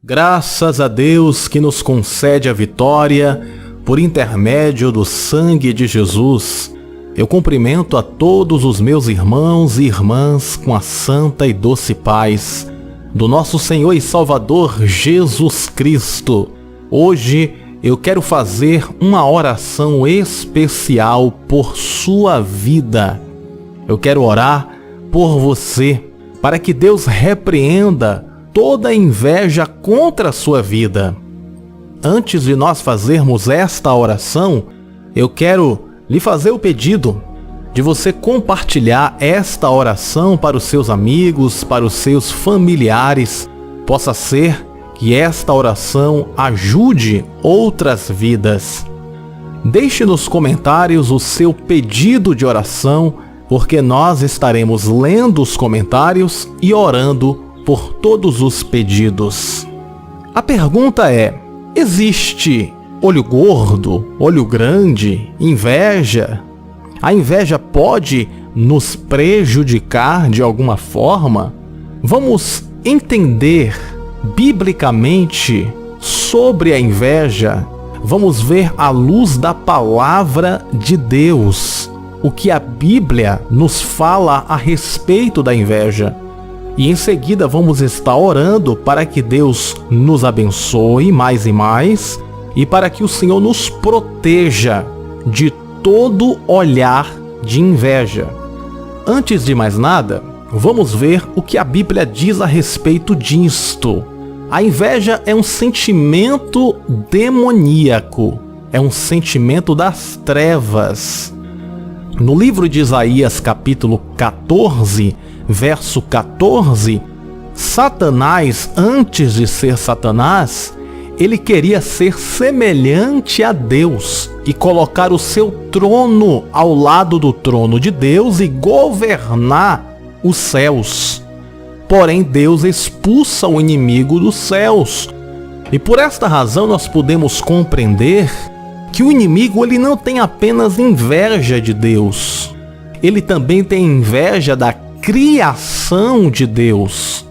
Graças a Deus que nos concede a vitória por intermédio do sangue de Jesus. Eu cumprimento a todos os meus irmãos e irmãs com a santa e doce paz do nosso Senhor e Salvador Jesus Cristo. Hoje eu quero fazer uma oração especial por sua vida. Eu quero orar por você, para que Deus repreenda toda a inveja contra a sua vida. Antes de nós fazermos esta oração, eu quero lhe fazer o pedido de você compartilhar esta oração para os seus amigos, para os seus familiares. Possa ser que esta oração ajude outras vidas. Deixe nos comentários o seu pedido de oração, porque nós estaremos lendo os comentários e orando por todos os pedidos. A pergunta é: existe olho gordo, olho grande, inveja? A inveja pode nos prejudicar de alguma forma? Vamos entender biblicamente sobre a inveja. Vamos ver à luz da palavra de Deus o que a Bíblia nos fala a respeito da inveja. E em seguida vamos estar orando para que Deus nos abençoe mais e mais e para que o Senhor nos proteja de todo olhar de inveja. Antes de mais nada, vamos ver o que a Bíblia diz a respeito disto. A inveja é um sentimento demoníaco, é um sentimento das trevas. No livro de Isaías, capítulo 14, verso 14, Satanás, antes de ser Satanás, ele queria ser semelhante a Deus e colocar o seu trono ao lado do trono de Deus e governar os céus. Porém, Deus expulsa o inimigo dos céus. E por esta razão nós podemos compreender que o inimigo ele não tem apenas inveja de Deus. Ele também tem inveja da criação de Deus.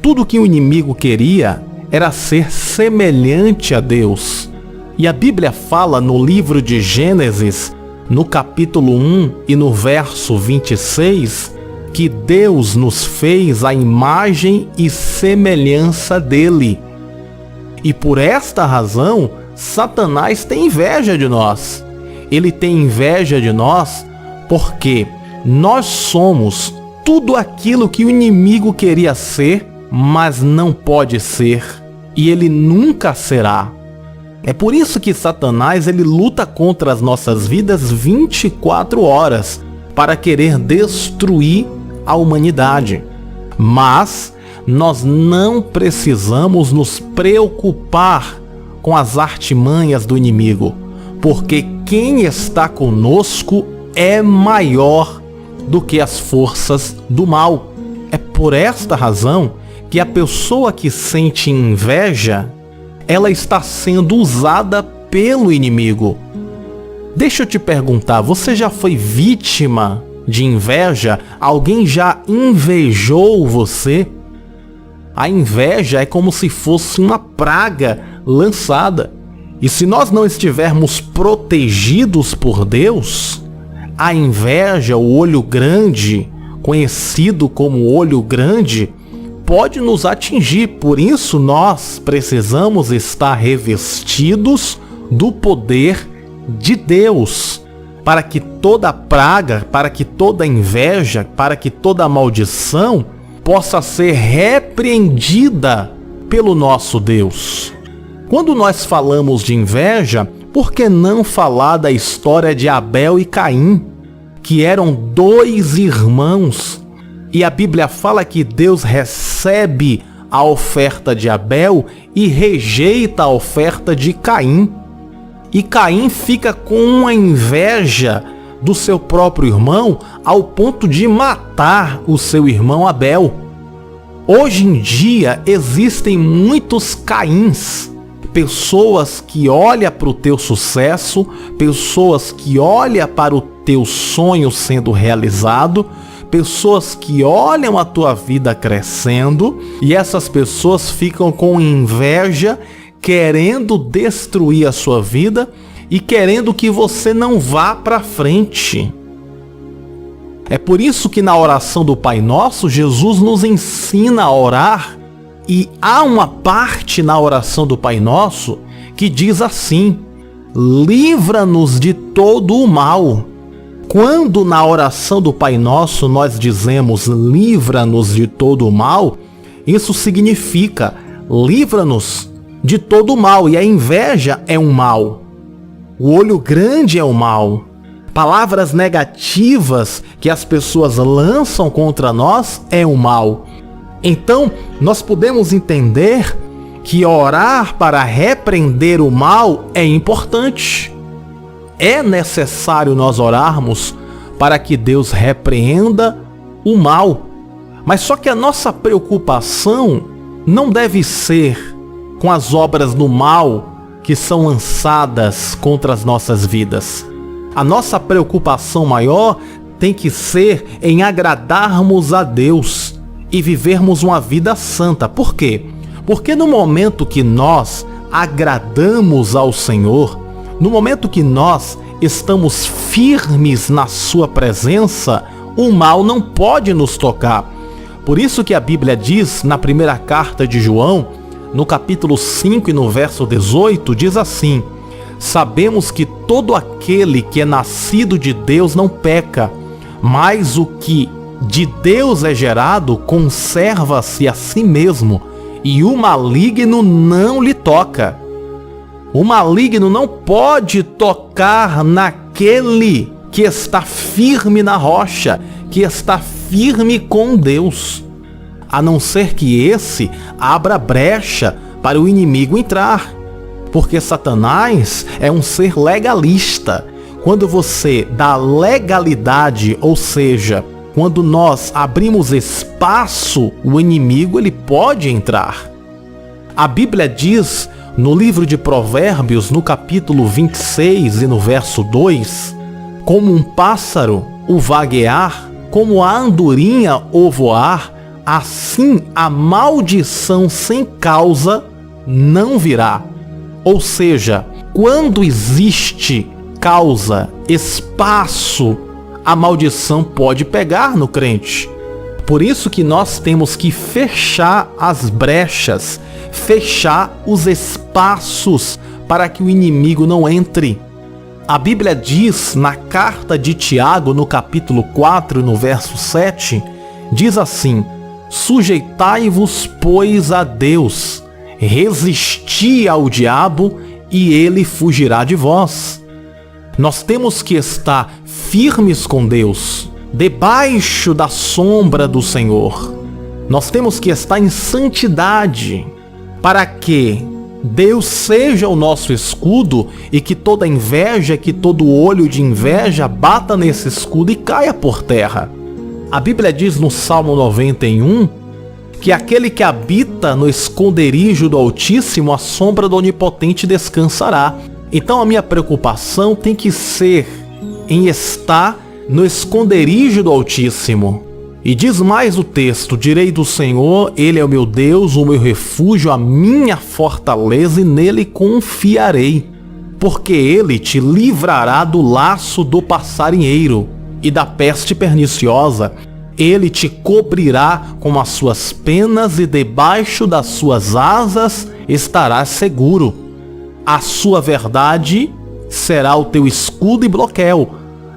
Tudo que o inimigo queria era ser semelhante a Deus. E a Bíblia fala no livro de Gênesis, no capítulo 1 e no verso 26, que Deus nos fez à imagem e semelhança dele. E por esta razão, Satanás tem inveja de nós. Ele tem inveja de nós porque nós somos tudo aquilo que o inimigo queria ser, mas não pode ser, e ele nunca será. É por isso que Satanás ele luta contra as nossas vidas 24 horas para querer destruir a humanidade. Mas nós não precisamos nos preocupar com as artimanhas do inimigo, porque quem está conosco é maior do que as forças do mal. É por esta razão que a pessoa que sente inveja, ela está sendo usada pelo inimigo. Deixa eu te perguntar, você já foi vítima de inveja? Alguém já invejou você? A inveja é como se fosse uma praga lançada. E se nós não estivermos protegidos por Deus, a inveja, o olho grande, conhecido como olho grande, pode nos atingir. Por isso nós precisamos estar revestidos do poder de Deus, para que toda praga, para que toda inveja, para que toda maldição possa ser repreendida pelo nosso Deus. Quando nós falamos de inveja, por que não falar da história de Abel e Caim, que eram dois irmãos? E a Bíblia fala que Deus recebe a oferta de Abel e rejeita a oferta de Caim. E Caim fica com uma inveja do seu próprio irmão ao ponto de matar o seu irmão Abel. Hoje em dia existem muitos Caíns, pessoas que olham para o teu sucesso, pessoas que olham para o teu sonho sendo realizado, pessoas que olham a tua vida crescendo e essas pessoas ficam com inveja, querendo destruir a sua vida e querendo que você não vá para frente. É por isso que na oração do Pai Nosso, Jesus nos ensina a orar, e há uma parte na oração do Pai Nosso que diz assim: livra-nos de todo o mal. Quando na oração do Pai Nosso nós dizemos livra-nos de todo o mal, isso significa livra-nos de todo o mal. E a inveja é um mal. O olho grande é um mal. Palavras negativas que as pessoas lançam contra nós é um mal. Então, nós podemos entender que orar para repreender o mal é importante. É necessário nós orarmos para que Deus repreenda o mal. Mas só que a nossa preocupação não deve ser com as obras do mal que são lançadas contra as nossas vidas. A nossa preocupação maior tem que ser em agradarmos a Deus e vivermos uma vida santa. Por quê? Porque no momento que nós agradamos ao Senhor, no momento que nós estamos firmes na sua presença, o mal não pode nos tocar. Por isso que a Bíblia diz na primeira carta de João, no capítulo 5 e no verso 18, diz assim: sabemos que todo aquele que é nascido de Deus não peca, mas o que de Deus é gerado conserva-se a si mesmo, e o maligno não lhe toca. O maligno não pode tocar naquele que está firme na rocha, que está firme com Deus, a não ser que esse abra brecha para o inimigo entrar. Porque Satanás é um ser legalista. Quando você dá legalidade, ou seja, quando nós abrimos espaço, o inimigo ele pode entrar. A Bíblia diz no livro de Provérbios, no capítulo 26 e no verso 2, como um pássaro o vaguear, como a andorinha o voar, assim a maldição sem causa não virá. Ou seja, quando existe causa, espaço, a maldição pode pegar no crente. Por isso que nós temos que fechar as brechas, fechar os espaços para que o inimigo não entre. A Bíblia diz na carta de Tiago, no capítulo 4, no verso 7, diz assim: sujeitai-vos, pois, a Deus, resisti ao diabo e ele fugirá de vós. Nós temos que estar firmes com Deus, debaixo da sombra do Senhor. Nós temos que estar em santidade, para que Deus seja o nosso escudo e que toda inveja, que todo olho de inveja bata nesse escudo e caia por terra. A Bíblia diz no Salmo 91 que aquele que habita no esconderijo do Altíssimo, a sombra do Onipotente descansará. Então a minha preocupação tem que ser em estar no esconderijo do Altíssimo. E diz mais o texto: direi do Senhor, Ele é o meu Deus, o meu refúgio, a minha fortaleza, e nele confiarei. Porque Ele te livrará do laço do passarinheiro e da peste perniciosa. Ele te cobrirá com as suas penas e debaixo das suas asas estarás seguro. A sua verdade será o teu escudo e broquel.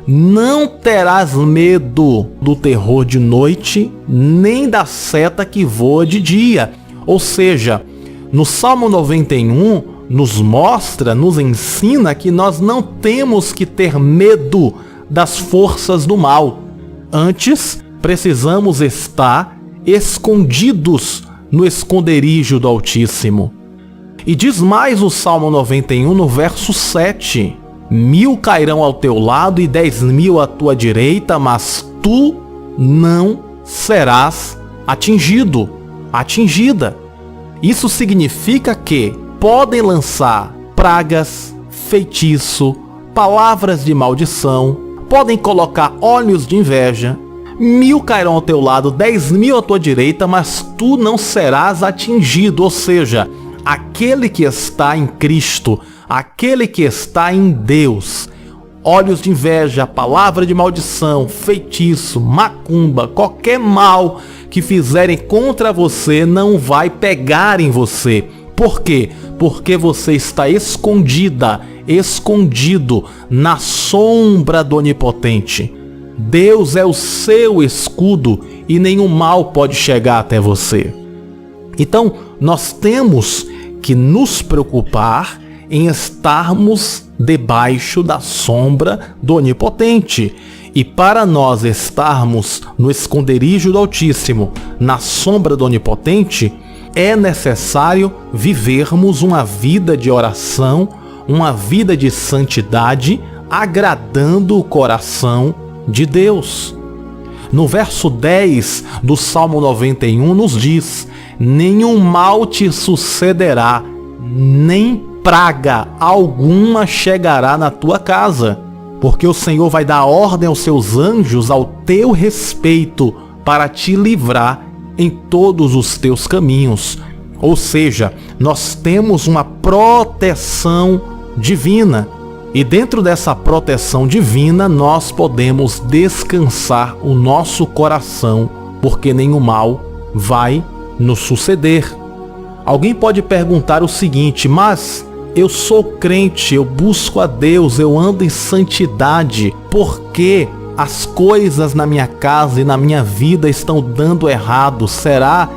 Não terás medo do terror de noite, nem da seta que voa de dia. Ou seja, no Salmo 91 nos mostra, nos ensina que nós não temos que ter medo das forças do mal. Antes, precisamos estar escondidos no esconderijo do Altíssimo. E diz mais o Salmo 91 no verso 7: 1000 cairão ao teu lado e 10.000 à tua direita, mas tu não serás atingido, atingida. Isso significa que podem lançar pragas, feitiço, palavras de maldição, podem colocar olhos de inveja, 1000 cairão ao teu lado, 10.000 à tua direita, mas tu não serás atingido. Ou seja, aquele que está em Cristo, aquele que está em Deus, olhos de inveja, palavra de maldição, feitiço, macumba, qualquer mal que fizerem contra você não vai pegar em você. Por quê? Porque você está escondido na sombra do Onipotente. Deus é o seu escudo e nenhum mal pode chegar até você. Então, nós temos que nos preocupar em estarmos debaixo da sombra do Onipotente. E para nós estarmos no esconderijo do Altíssimo, na sombra do Onipotente, é necessário vivermos uma vida de oração, uma vida de santidade, agradando o coração de Deus. No verso 10 do Salmo 91 nos diz: nenhum mal te sucederá, nem praga alguma chegará na tua casa, porque o Senhor vai dar ordem aos seus anjos ao teu respeito para te livrar em todos os teus caminhos. Ou seja, nós temos uma proteção divina. E dentro dessa proteção divina, nós podemos descansar o nosso coração, porque nenhum mal vai nos suceder. Alguém pode perguntar o seguinte: mas eu sou crente, eu busco a Deus, eu ando em santidade, por que as coisas na minha casa e na minha vida estão dando errado? Será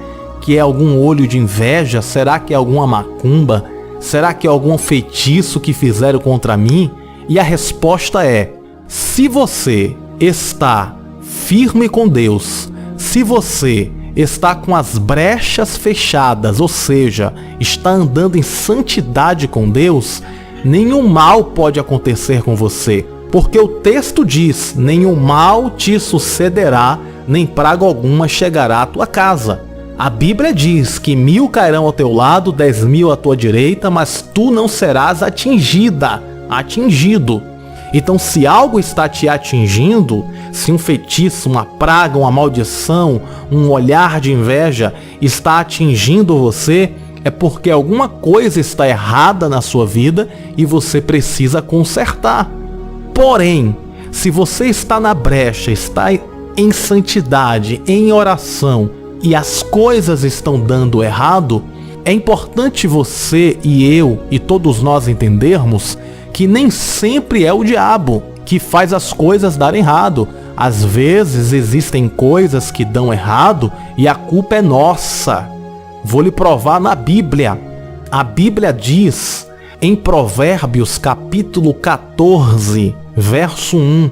que é algum olho de inveja? Será que é alguma macumba? Será que é algum feitiço que fizeram contra mim? E a resposta é: se você está firme com Deus, se você está com as brechas fechadas, ou seja, está andando em santidade com Deus, nenhum mal pode acontecer com você. Porque o texto diz: nenhum mal te sucederá, nem praga alguma chegará à tua casa. A Bíblia diz que 1000 cairão ao teu lado, 10.000 à tua direita, mas tu não serás atingido. Então, se algo está te atingindo, se um feitiço, uma praga, uma maldição, um olhar de inveja está atingindo você, é porque alguma coisa está errada na sua vida e você precisa consertar. Porém, se você está na brecha, está em santidade, em oração, e as coisas estão dando errado, é importante você e eu e todos nós entendermos que nem sempre é o diabo que faz as coisas darem errado. Às vezes existem coisas que dão errado e a culpa é nossa. Vou lhe provar na Bíblia. A Bíblia diz em Provérbios capítulo 14, verso 1,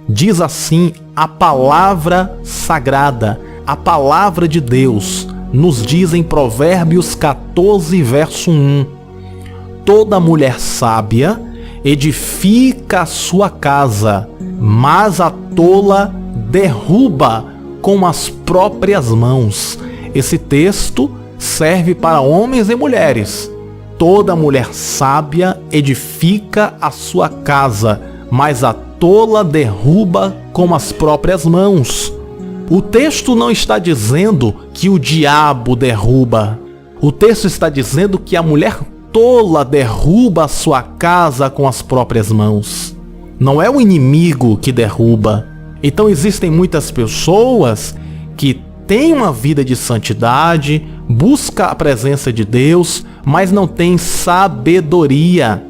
diz assim a palavra sagrada, a palavra de Deus, nos diz em Provérbios 14, verso 1: toda mulher sábia edifica a sua casa, mas a tola derruba com as próprias mãos. Esse texto serve para homens e mulheres. Toda mulher sábia edifica a sua casa, mas a tola derruba com as próprias mãos. O texto não está dizendo que o diabo derruba. O texto está dizendo que a mulher tola derruba a sua casa com as próprias mãos. Não é o inimigo que derruba. Então existem muitas pessoas que têm uma vida de santidade, busca a presença de Deus, mas não tem sabedoria.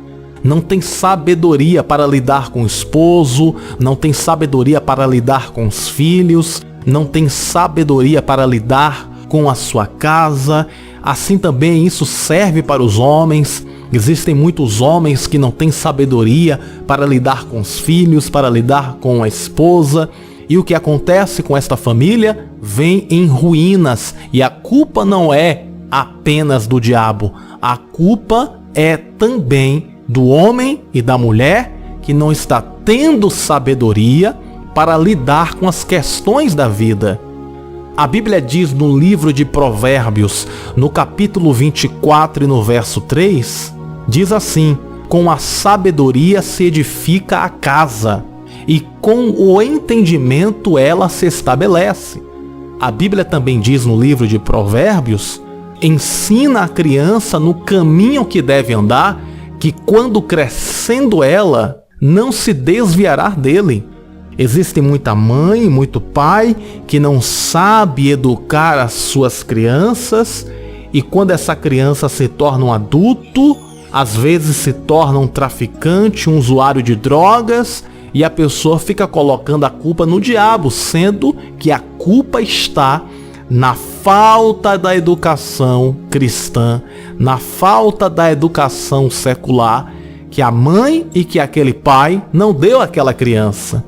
Não tem sabedoria para lidar com o esposo, não tem sabedoria para lidar com os filhos, não tem sabedoria para lidar com a sua casa. Assim também isso serve para os homens. Existem muitos homens que não têm sabedoria para lidar com os filhos, para lidar com a esposa. E o que acontece com esta família? Vem em ruínas. E a culpa não é apenas do diabo. A culpa é também do homem e da mulher que não está tendo sabedoria para lidar com as questões da vida. A Bíblia diz no livro de Provérbios, no capítulo 24 e no verso 3, diz assim: com a sabedoria se edifica a casa, e com o entendimento ela se estabelece. A Bíblia também diz no livro de Provérbios: ensina a criança no caminho que deve andar, que quando crescendo ela, não se desviará dele. Existe muita mãe, muito pai que não sabe educar as suas crianças, e quando essa criança se torna um adulto, às vezes se torna um traficante, um usuário de drogas, e a pessoa fica colocando a culpa no diabo, sendo que a culpa está na falta da educação cristã, na falta da educação secular, que a mãe e que aquele pai não deu àquela criança.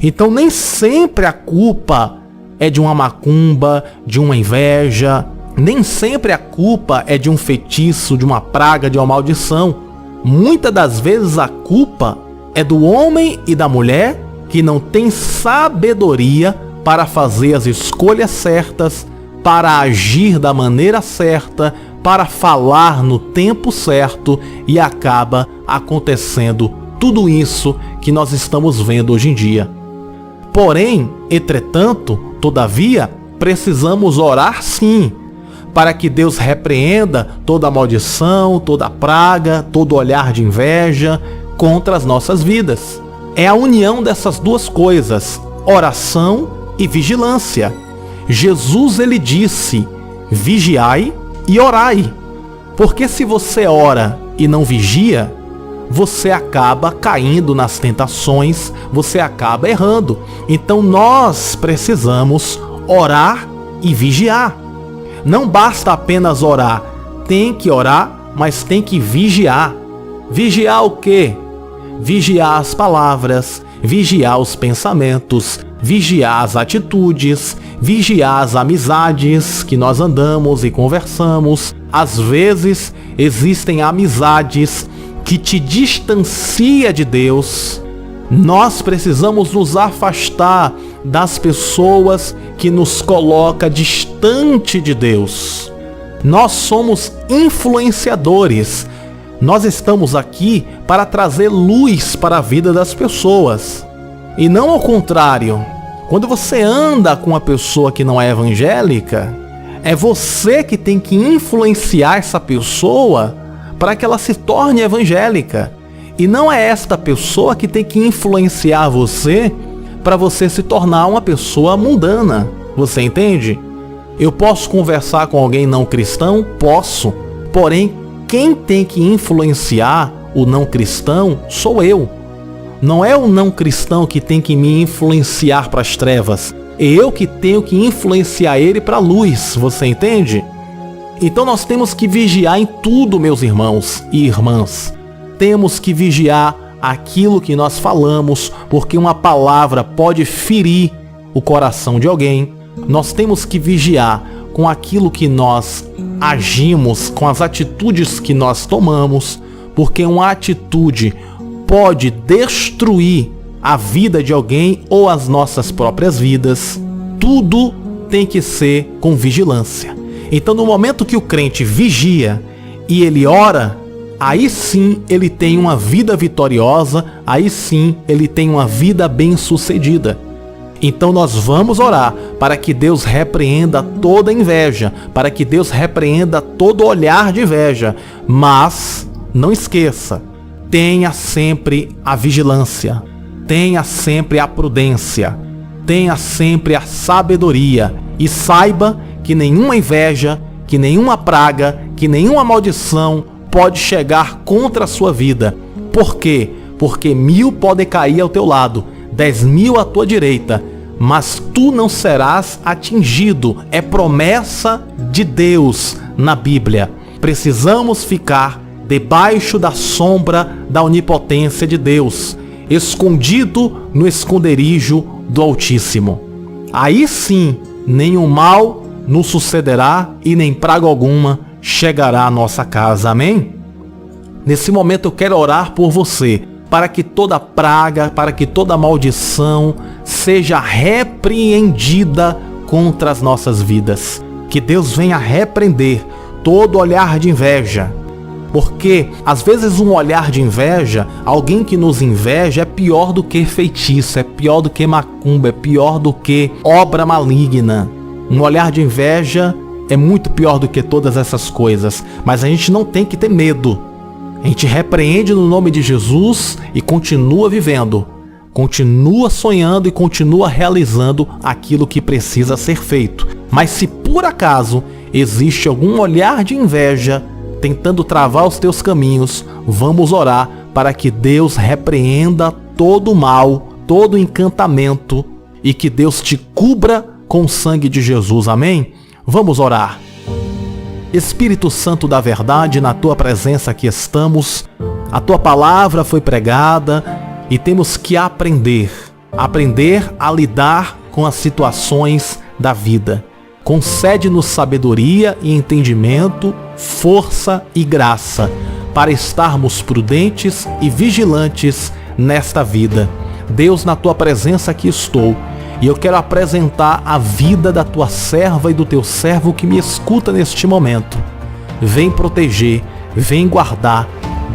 Então nem sempre a culpa é de uma macumba, de uma inveja, nem sempre a culpa é de um feitiço, de uma praga, de uma maldição. Muitas das vezes a culpa é do homem e da mulher que não tem sabedoria para fazer as escolhas certas, para agir da maneira certa, para falar no tempo certo, e acaba acontecendo tudo isso que nós estamos vendo hoje em dia. Porém, entretanto, todavia, precisamos orar sim, para que Deus repreenda toda maldição, toda praga, todo olhar de inveja contra as nossas vidas. É a união dessas duas coisas, oração e vigilância. Jesus, ele disse: vigiai e orai. Porque se você ora e não vigia, você acaba caindo nas tentações, você acaba errando. Então nós precisamos orar e vigiar. Não basta apenas orar, tem que orar, mas tem que vigiar. Vigiar o quê? Vigiar as palavras, vigiar os pensamentos, vigiar as atitudes, vigiar as amizades que nós andamos e conversamos. Às vezes existem amizades que te distancia de Deus. Nós precisamos nos afastar das pessoas que nos colocam distante de Deus. Nós somos influenciadores. Nós estamos aqui para trazer luz para a vida das pessoas. E não ao contrário. Quando você anda com uma pessoa que não é evangélica, é você que tem que influenciar essa pessoa para que ela se torne evangélica. E não é esta pessoa que tem que influenciar você para você se tornar uma pessoa mundana. Você entende? Eu posso conversar com alguém não cristão? Posso. Porém, quem tem que influenciar o não cristão sou eu. Não é o não cristão que tem que me influenciar para as trevas. É eu que tenho que influenciar ele para a luz. Você entende? Então nós temos que vigiar em tudo, meus irmãos e irmãs. Temos que vigiar aquilo que nós falamos, porque uma palavra pode ferir o coração de alguém. Nós temos que vigiar com aquilo que nós agimos, com as atitudes que nós tomamos, porque uma atitude pode destruir a vida de alguém ou as nossas próprias vidas. Tudo tem que ser com vigilância. Então, no momento que o crente vigia e ele ora, aí sim ele tem uma vida vitoriosa, aí sim ele tem uma vida bem-sucedida. Então nós vamos orar para que Deus repreenda toda inveja, para que Deus repreenda todo olhar de inveja. Mas não esqueça, tenha sempre a vigilância, tenha sempre a prudência, tenha sempre a sabedoria e saiba que nenhuma inveja, que nenhuma praga, que nenhuma maldição pode chegar contra a sua vida. Por quê? Porque 1000 podem cair ao teu lado, 10.000 à tua direita, mas tu não serás atingido. É promessa de Deus na Bíblia. Precisamos ficar debaixo da sombra da onipotência de Deus, escondido no esconderijo do Altíssimo. Aí sim, nenhum mal nos sucederá e nem praga alguma chegará à nossa casa. Amém? Nesse momento eu quero orar por você, para que toda praga, para que toda maldição seja repreendida contra as nossas vidas. Que Deus venha repreender todo olhar de inveja, Porque, às vezes, um olhar de inveja, alguém que nos inveja é pior do que feitiço, é pior do que macumba, é pior do que obra maligna. Um olhar de inveja é muito pior do que todas essas coisas, mas a gente não tem que ter medo. A gente repreende no nome de Jesus e continua vivendo, continua sonhando e continua realizando aquilo que precisa ser feito. Mas se por acaso existe algum olhar de inveja tentando travar os teus caminhos, vamos orar para que Deus repreenda todo o mal, todo o encantamento e que Deus te cubra com o sangue de Jesus. Amém? Vamos orar. Espírito Santo da verdade, na tua presença aqui estamos. A tua palavra foi pregada e temos que aprender a lidar com as situações da vida. Concede-nos sabedoria e entendimento, força e graça para estarmos prudentes e vigilantes nesta vida. Deus, na tua presença aqui estou e eu quero apresentar a vida da tua serva e do teu servo que me escuta neste momento. Vem proteger, vem guardar.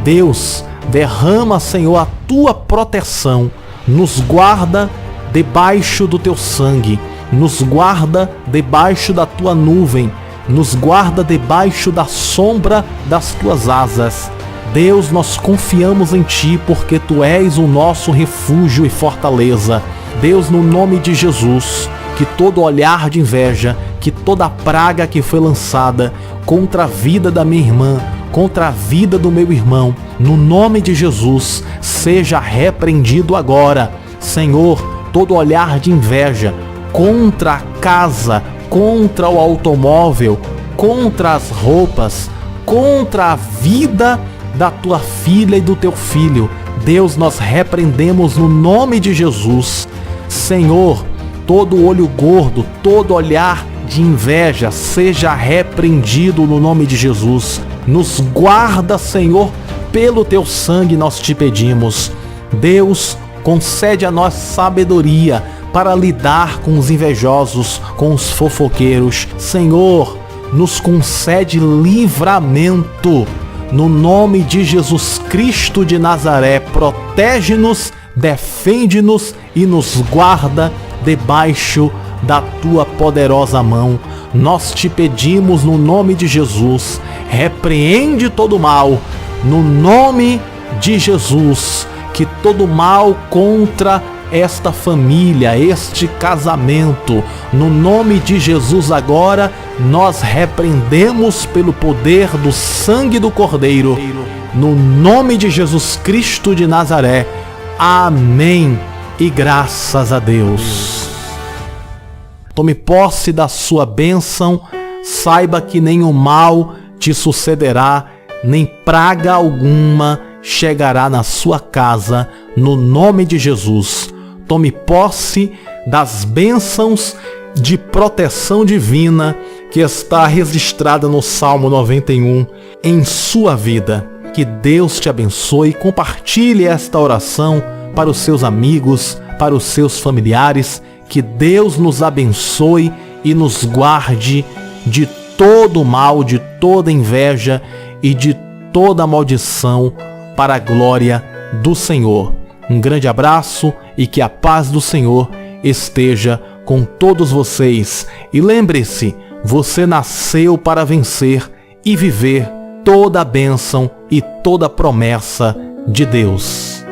Deus, derrama, Senhor, a tua proteção. Nos guarda debaixo do teu sangue. Nos guarda debaixo da tua nuvem, nos guarda debaixo da sombra das tuas asas. Deus, nós confiamos em ti porque tu és o nosso refúgio e fortaleza. Deus, no nome de Jesus, que todo olhar de inveja, que toda praga que foi lançada contra a vida da minha irmã, contra a vida do meu irmão, no nome de Jesus, seja repreendido agora. Senhor, todo olhar de inveja contra a casa, contra o automóvel, contra as roupas, contra a vida da tua filha e do teu filho. Deus, nós repreendemos no nome de Jesus. Senhor, todo olho gordo, todo olhar de inveja, seja repreendido no nome de Jesus. Nos guarda, Senhor, pelo teu sangue nós te pedimos. Deus, concede a nós sabedoria para lidar com os invejosos, com os fofoqueiros. Senhor, nos concede livramento. No nome de Jesus Cristo de Nazaré, protege-nos, defende-nos e nos guarda debaixo da tua poderosa mão. Nós te pedimos no nome de Jesus, repreende todo mal, no nome de Jesus, que todo mal contra esta família, este casamento, no nome de Jesus agora, nós repreendemos pelo poder do sangue do Cordeiro, no nome de Jesus Cristo de Nazaré. Amém. E graças a Deus. Tome posse da sua bênção, saiba que nenhum mal te sucederá, nem praga alguma chegará na sua casa, no nome de Jesus. Tome posse das bênçãos de proteção divina que está registrada no Salmo 91 em sua vida. Que Deus te abençoe. Compartilhe esta oração para os seus amigos, para os seus familiares. Que Deus nos abençoe e nos guarde de todo mal, de toda inveja e de toda maldição, para a glória do Senhor. Um grande abraço e que a paz do Senhor esteja com todos vocês. E lembre-se, você nasceu para vencer e viver toda a bênção e toda a promessa de Deus.